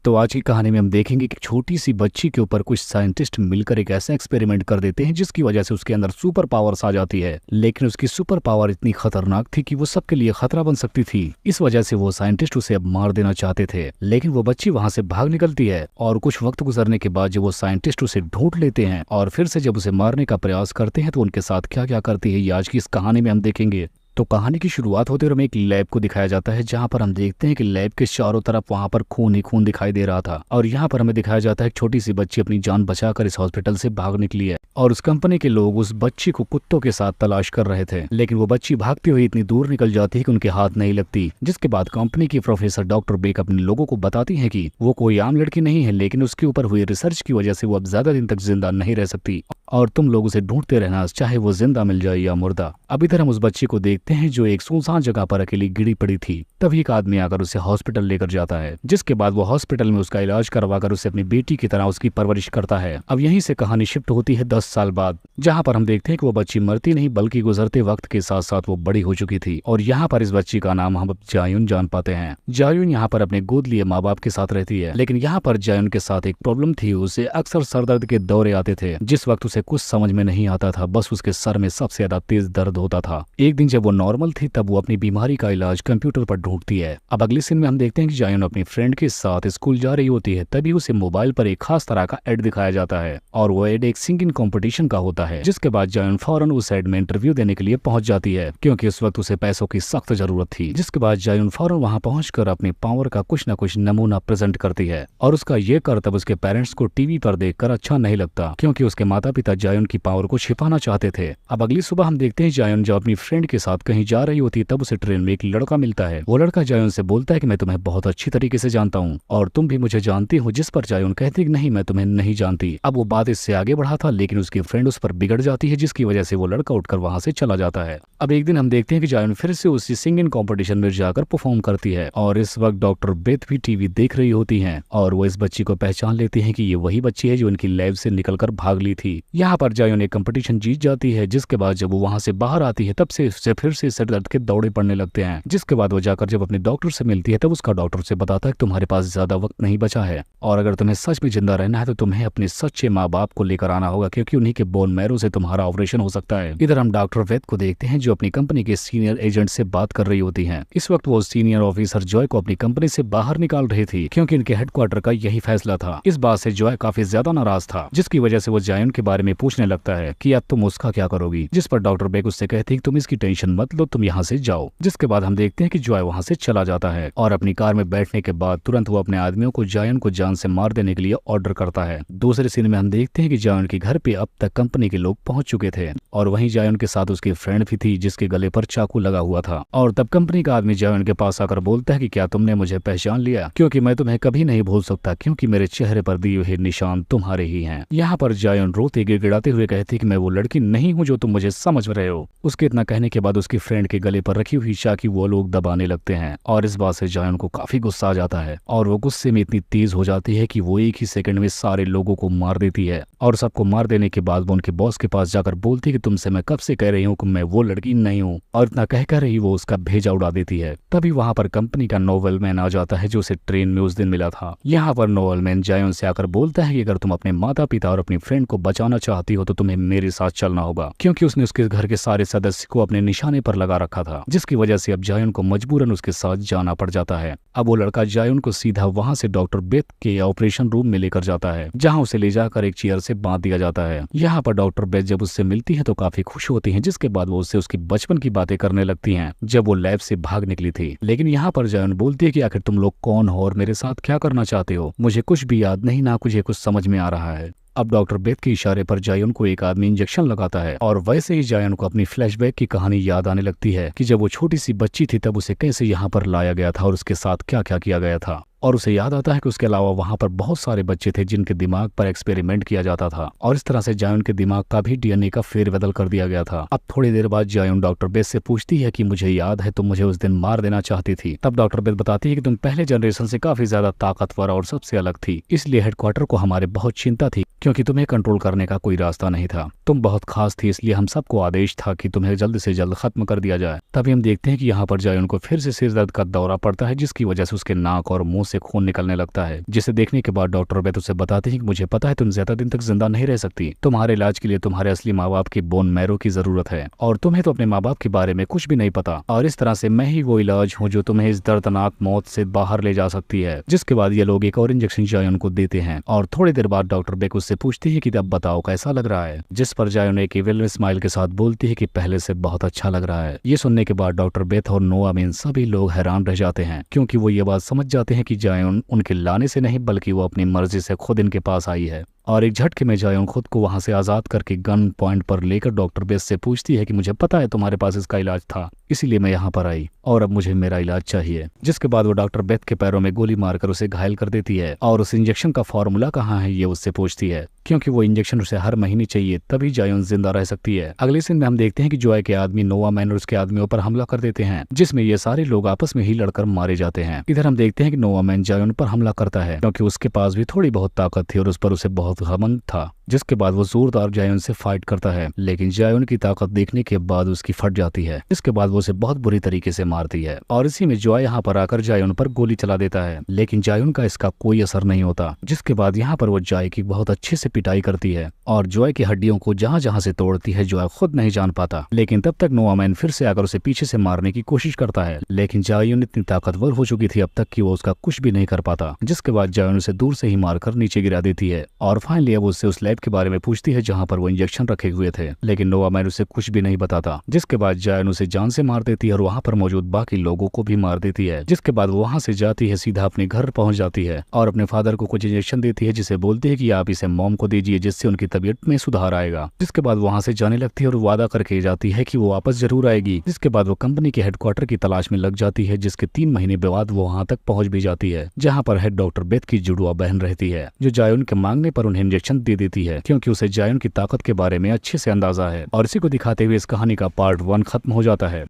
तो आज की कहानी में हम देखेंगे कि छोटी सी बच्ची के ऊपर कुछ साइंटिस्ट मिलकर एक ऐसा एक्सपेरिमेंट कर देते हैं जिसकी वजह से उसके अंदर सुपर पावर्स आ जाती है। लेकिन उसकी सुपर पावर इतनी खतरनाक थी कि वो सबके लिए खतरा बन सकती थी। इस वजह से वो साइंटिस्ट उसे अब मार देना चाहते थे, लेकिन वो बच्ची वहां से भाग निकलती है और कुछ वक्त गुजरने के बाद जब वो साइंटिस्ट उसे ढूंढ लेते हैं और फिर से जब उसे मारने का प्रयास करते हैं तो उनके साथ क्या क्या करती है ये आज की इस कहानी में हम देखेंगे। तो कहानी की शुरुआत होते हुए हमें एक लैब को दिखाया जाता है जहां पर हम देखते हैं कि लैब के चारों तरफ वहां पर खून ही खून दिखाई दे रहा था और यहाँ पर हमें दिखाया जाता है एक छोटी सी बच्ची अपनी जान बचाकर इस हॉस्पिटल से भाग निकली है और उस कंपनी के लोग उस बच्ची को कुत्तों के साथ तलाश कर रहे थे, लेकिन वो बच्ची भागती हुई इतनी दूर निकल जाती है कि उनके हाथ नहीं लगती। जिसके बाद कंपनी की प्रोफेसर डॉक्टर बेक अपने लोगों को बताती है कि वो कोई आम लड़की नहीं है, लेकिन उसके ऊपर हुई रिसर्च की वजह से वो अब ज्यादा दिन तक जिंदा नहीं रह सकती और तुम लोग उसे ढूंढते रहना, चाहे वो जिंदा मिल जाए या मुर्दा। अब इधर हम उस बच्ची को देखते हैं जो एक सुनसान जगह पर अकेली गिरी पड़ी थी। तभी एक आदमी आकर उसे हॉस्पिटल लेकर जाता है, जिसके बाद वो हॉस्पिटल में उसका इलाज करवाकर उसे अपनी बेटी की तरह उसकी परवरिश करता है। अब यहीं से कहानी शिफ्ट होती है 10 साल बाद, जहाँ पर हम देखते हैं कि वो बच्ची मरती नहीं बल्कि गुजरते वक्त के साथ साथ वो बड़ी हो चुकी थी और यहाँ पर इस बच्ची का नाम हम जायुन जान पाते हैं। जायुन यहाँ पर अपने गोद लिए माँ बाप के साथ रहती है, लेकिन यहाँ पर जायुन के साथ एक प्रॉब्लम थी। उसे अक्सर सरदर्द के दौरे आते थे जिस वक्त उसे कुछ समझ में नहीं आता था, बस उसके सर में सबसे ज्यादा तेज दर्द होता था। एक दिन जब वो नॉर्मल थी तब वो अपनी बीमारी का इलाज कंप्यूटर पर ढूंढती है। अब अगले सीन में हम देखते हैं कि जायुन अपनी फ्रेंड के साथ स्कूल जा रही होती है, तभी उसे मोबाइल पर एक खास तरह का एड दिखाया जाता है और वो एड एक सिंगिंग कंपटीशन का होता है। जिसके बाद जायुन फौरन उस एड में इंटरव्यू देने के लिए पहुंच जाती है क्योंकि उस वक्त उसे पैसों की सख्त जरूरत थी। जिसके बाद जायुन फौरन वहां पहुंचकर अपनी पावर का कुछ न कुछ नमूना प्रेजेंट करती है और उसका ये करतब उसके पेरेंट्स को टीवी पर देखकर अच्छा नहीं लगता क्योंकि उसके माता पिता जायुन की पावर को छिपाना चाहते थे। अब अगली सुबह हम देखते हैं जायुन जब अपनी फ्रेंड के साथ कहीं जा रही होती तब उसे ट्रेन में एक लड़का मिलता है। वो लड़का जायुन से बोलता है कि मैं तुम्हें बहुत अच्छी तरीके से जानता हूँ और तुम भी मुझे जानती हो, जिस पर जायुन कहती है नहीं मैं तुम्हें नहीं जानती। अब वो बात इससे आगे बढ़ा था, लेकिन उसकी फ्रेंड उस पर बिगड़ जाती है जिसकी वजह से वो लड़का उठकर वहां से चला जाता है। अब एक दिन हम देखते हैं कि जायुन फिर से उसी सिंगिंग कॉम्पिटिशन में जाकर परफॉर्म करती है और इस वक्त डॉक्टर बेथ भी टीवी देख रही होती है और वो इस बच्ची को पहचान लेती है कि ये वही बच्ची है जो इनकी लैब से निकलकर भाग ली थी। यहाँ पर जायुन एक कंपटीशन जीत जाती है, जिसके बाद जब वो वहां से बाहर आती है तब से उससे फिर से सर दर्द के दौरे पड़ने लगते हैं। जिसके बाद वो जाकर जब अपने डॉक्टर से मिलती है तब उसका डॉक्टर से बताता है कि तुम्हारे पास ज्यादा वक्त नहीं बचा है और अगर तुम्हें सच में जिंदा रहना है तो तुम्हें अपने सच्चे माँ बाप को लेकर आना होगा क्योंकि उन्हीं के बोन मैरो से तुम्हारा ऑपरेशन हो सकता है। इधर हम डॉक्टर वेद को देखते हैं जो अपनी कंपनी के सीनियर एजेंट से बात कर रही होती है। इस वक्त वो सीनियर ऑफिसर जॉय को अपनी कंपनी से बाहर निकाल रही थी क्योंकि इनके हेडक्वार्टर का यही फैसला था। इस बात से जॉय काफी ज्यादा नाराज था, जिसकी वजह से वो जायुन के बारे में पूछने लगता है कि अब तुम उसका क्या करोगी, जिस पर डॉक्टर बेक उससे कहती है तुम इसकी टेंशन मत लो, तुम यहाँ से जाओ। जिसके बाद हम देखते हैं कि जॉय वहाँ से चला जाता है और अपनी कार में बैठने के बाद तुरंत वो अपने आदमियों को जायुन को जान से मार देने के लिए ऑर्डर करता है। दूसरे सीन में हम देखते हैं कि जायुन के घर पे अब तक कंपनी के लोग पहुंच चुके थे और वहीं जायुन के साथ उसकी फ्रेंड भी थी जिसके गले पर चाकू लगा हुआ था और तब कंपनी का आदमी जायुन के पास आकर बोलता है कि क्या तुमने मुझे पहचान लिया, क्योंकि मैं तुम्हें कभी नहीं भूल सकता क्योंकि मेरे चेहरे पर दिए हुए निशान तुम्हारे ही हैं। यहाँ पर जायुन रोते गिड़गिड़ाते हुए कहती कि मैं वो लड़की नहीं हूँ जो तुम मुझे समझ रहे हो। उसके इतना कहने के बाद उसकी फ्रेंड के गले पर रखी हुई चाकू वो लोग दबाने लगते हैं और इस बात से जायुन को काफी गुस्सा आ जाता है और वो गुस्से में इतनी तेज हो जाती है कि वो एक ही सेकंड में सारे लोगों को मार देती है और सबको मार देने के बाद वो उनके बॉस के पास जाकर बोलती है कि तुमसे मैं कब से कह रही हूँ कि मैं वो लड़की नहीं हूँ, और इतना कहकर ही वो उसका भेजा उड़ा देती है। तभी वहां पर कंपनी का नोवेल मैन आ जाता है जो उसे ट्रेन में उस दिन मिला था। यहाँ पर नोवेल मैन जायुन से आकर बोलता है कि अगर तुम अपने माता पिता और अपनी फ्रेंड को बचाना चाहती हो तो तुम्हें मेरे साथ चलना होगा, क्योंकि उसने उसके घर के सारे सदस्य को अपने निशाने पर लगा रखा था, जिसकी वजह से अब जायुन को मजबूरन उसके साथ जाना पड़ जाता है। अब वो लड़का जायुन को सीधा वहां से डॉक्टर बेथ के ऑपरेशन रूम में लेकर जाता है जहां उसे ले जाकर एक चेयर से बांध दिया जाता है। यहाँ पर डॉक्टर बेथ जब उससे मिलती है तो काफी खुश होती है, जिसके बाद वो उससे उसकी बचपन की बातें करने लगती हैं जब वो लैब से भाग निकली थी। लेकिन यहाँ पर जायुन बोलती है कि आखिर तुम लोग कौन हो और मेरे साथ क्या करना चाहते हो, मुझे कुछ भी याद नहीं, ना मुझे कुछ समझ में आ रहा है। अब डॉक्टर बेथ के इशारे पर जायुन को एक आदमी इंजेक्शन लगाता है और वैसे ही जायुन को अपनी फ्लैशबैक की कहानी याद आने लगती है कि जब वो छोटी सी बच्ची थी तब उसे कैसे यहाँ पर लाया गया था और उसके साथ क्या क्या किया गया था। और उसे याद आता है कि उसके अलावा वहां पर बहुत सारे बच्चे थे जिनके दिमाग पर एक्सपेरिमेंट किया जाता था और इस तरह से जायुन के दिमाग का भी डीएनए का फेरबदल कर दिया गया था। अब थोड़ी देर बाद जायुन डॉक्टर बेथ से पूछती है कि मुझे याद है तुम मुझे उस दिन मार देना चाहती थी। तब डॉक्टर बेथ बताती है कि तुम पहले जनरेशन से काफी ज्यादा ताकतवर और सबसे अलग थी, इसलिए हेडक्वार्टर को हमारे बहुत चिंता थी क्योंकि तुम्हें कंट्रोल करने का कोई रास्ता नहीं था। तुम बहुत खास थी, इसलिए हम सबको आदेश था कि तुम्हें जल्द से जल्द खत्म कर दिया जाए। तभी हम देखते हैं कि यहाँ पर जायुन को फिर से सिर दर्द का दौरा पड़ता है जिसकी वजह से उसके नाक और मुंह से से खून निकलने लगता है, जिसे देखने के बाद डॉक्टर बेथ उसे बताते हैं कि मुझे पता है तुम ज्यादा दिन तक जिंदा नहीं रह सकती, तुम्हारे इलाज के लिए तुम्हारे असली माँ बाप के बोन मैरो की जरूरत है और तुम्हें तो अपने माँ बाप के बारे में कुछ भी नहीं पता, और इस तरह से मैं ही वो इलाज हूँ जो तुम्हें इस दर्दनाक मौत से बाहर ले जा सकती है। जिसके बाद ये लोग एक और इंजेक्शन जायन को देते हैं और थोड़ी देर बाद डॉक्टर बेक उससे पूछती है कि अब बताओ कैसा लग रहा है, जिस पर जायन एक इविल स्माइल के साथ बोलती है कि पहले से बहुत अच्छा लग रहा है। ये सुनने के बाद डॉक्टर बेथ और नोआ में सभी लोग हैरान रह जाते हैं, क्योंकि वो ये बात समझ जाते हैं कि जायन उनके लाने से नहीं बल्कि वो अपनी मर्जी से खुद इनके पास आई है। और एक झटके में जायन खुद को वहां से आजाद करके गन पॉइंट पर लेकर डॉक्टर बेथ से पूछती है कि मुझे पता है तुम्हारे पास इसका इलाज था, इसीलिए मैं यहाँ पर आई और अब मुझे मेरा इलाज चाहिए। जिसके बाद वो डॉक्टर बेथ के पैरों में गोली मारकर उसे घायल कर देती है और उस इंजेक्शन का फॉर्मूला कहाँ है ये उससे पूछती है, क्योंकि वो इंजेक्शन उसे हर महीने चाहिए, तभी जायन जिंदा रह सकती है। अगले सीन में हम देखते हैं कि जॉय के आदमी नोआ मैन और उसके आदमियों पर हमला कर देते हैं, जिसमें ये सारे लोग आपस में ही लड़कर मारे जाते हैं। इधर हम देखते हैं कि नोआ मैन जायन पर हमला करता है, क्योंकि उसके पास भी थोड़ी बहुत ताकत थी और उस पर उसे बहुत घमंड था। जिसके बाद वो जोरदार जायन से फाइट करता है, लेकिन जायन की ताकत देखने के बाद उसकी फट जाती है। इसके बाद वो उसे बहुत बुरी तरीके से मारती है और इसी में जॉय यहाँ पर आकर जायन पर गोली चला देता है, लेकिन जायन का इसका कोई असर नहीं होता। जिसके बाद यहाँ पर वो जॉय की बहुत अच्छे से पिटाई करती है और जॉय की हड्डियों को जहाँ जहाँ से तोड़ती है जॉय खुद नहीं जान पाता। लेकिन तब तक नोआ मैन फिर से आकर उसे पीछे से मारने की कोशिश करता है, लेकिन जायन इतनी ताकतवर हो चुकी थी अब तक कि वो उसका कुछ भी नहीं कर पाता। जिसके बाद जायन उसे दूर से ही मारकर नीचे गिरा देती है और फाइनली अब उससे उस लैब के बारे में पूछती है जहाँ पर वो इंजेक्शन रखे हुए थे, लेकिन नोआ मैन उसे कुछ भी नहीं बताता। जिसके बाद जायन उसे जान से मार देती है और वहाँ पर मौजूद बाकी लोगों को भी मार देती है। जिसके बाद वो वहाँ से जाती है, सीधा अपने घर पहुँच जाती है और अपने फादर को कुछ इंजेक्शन देती है, जिसे बोलती है कि आप इसे मॉम को दीजिए जिससे उनकी तबीयत में सुधार आएगा। जिसके बाद वहाँ से जाने लगती है और वादा करके जाती है कि वो वापस जरूर आएगी। जिसके बाद वो कंपनी के हेडक्वार्टर की तलाश में लग जाती है, जिसके 3 महीने बाद वो वहाँ तक पहुँच भी जाती है, जहाँ पर हेड डॉक्टर बेथ की जुड़वा बहन रहती है, जो जायन के मांगने पर उन्हें इंजेक्शन दे देती है, क्योंकि उसे जायन की ताकत के बारे में अच्छे से अंदाजा है। और इसी को दिखाते हुए इस कहानी का पार्ट 1 खत्म हो जाता है।